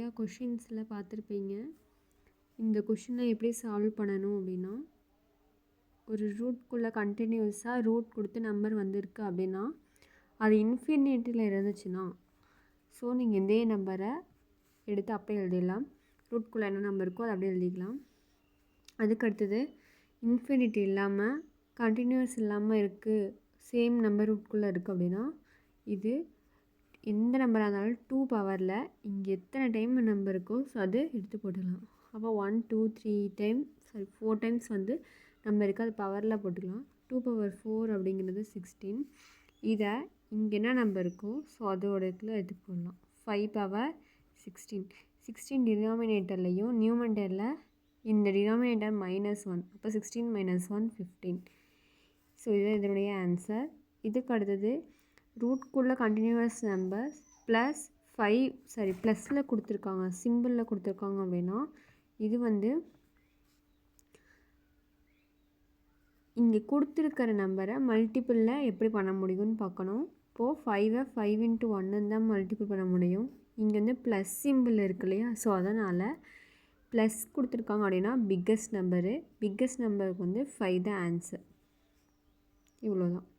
நிறையா கொஷின்ஸில் பார்த்துருப்பீங்க. இந்த கொஷினை எப்படி சால்வ் பண்ணணும் அப்படின்னா, ஒரு ரூட்குள்ளே கண்டினியூஸாக ரூட் கொடுத்து நம்பர் வந்திருக்கு அப்படின்னா அது இன்ஃபினிட்டியில் இருந்துச்சுன்னா ஸோ நீங்கள் இதே நம்பரை எடுத்து அப்படியே எழுதிடலாம். ரூட்குள்ளே என்ன நம்பர் இருக்கோ அதை அப்படியே எழுதிக்கலாம். அதுக்கடுத்தது இன்ஃபினிட்டி இல்லாமல் கண்டினியூஸ் இல்லாமல் இருக்குது, சேம் நம்பர் ரூட்குள்ளே இருக்குது அப்படின்னா இது எந்த நம்பராக இருந்தாலும் 2 பவரில் இங்கே எத்தனை டைம் நம்பர் இருக்கோ ஸோ அது எடுத்து போட்டுக்கலாம். அப்போ 1 2 3 டைம் 4 டைம்ஸ் வந்து நம்பர் இருக்குது, அது பவரில் போட்டுக்கலாம். 2 பவர் 4 அப்படிங்கிறது 16. இதை இங்கே என்ன நம்பர் இருக்கோ ஸோ அதோட இதில் எடுத்து போடலாம். 5 பவர் 16. 16 டினாமினேட்டர்லையும் நியூமரேட்டரில் இந்த டினாமினேட்டர் -1, அப்போ 16 - 1 15. ஸோ இதுதான் இதனுடைய ஆன்சர். இதுக்கு அடுத்தது ரூட்குள்ளே கண்டினியூஸ் நம்பர் +5 கொடுத்துருக்காங்க, சிம்பிளில் கொடுத்துருக்காங்க அப்படின்னா இது வந்து இங்கே கொடுத்துருக்கிற நம்பரை மல்டிப்பிளில் எப்படி பண்ண முடியும்னு பார்க்கணும். இப்போது 5 5 × 1 தான் மல்டிபிள் பண்ண முடியும். இங்கே வந்து ப்ளஸ் சிம்பிள் இருக்கு இல்லையா, ஸோ அதனால் ப்ளஸ் கொடுத்துருக்காங்க அப்படின்னா பிக்கஸ்ட் நம்பருக்கு வந்து 5 தான் ஆன்சர். இவ்வளோதான்.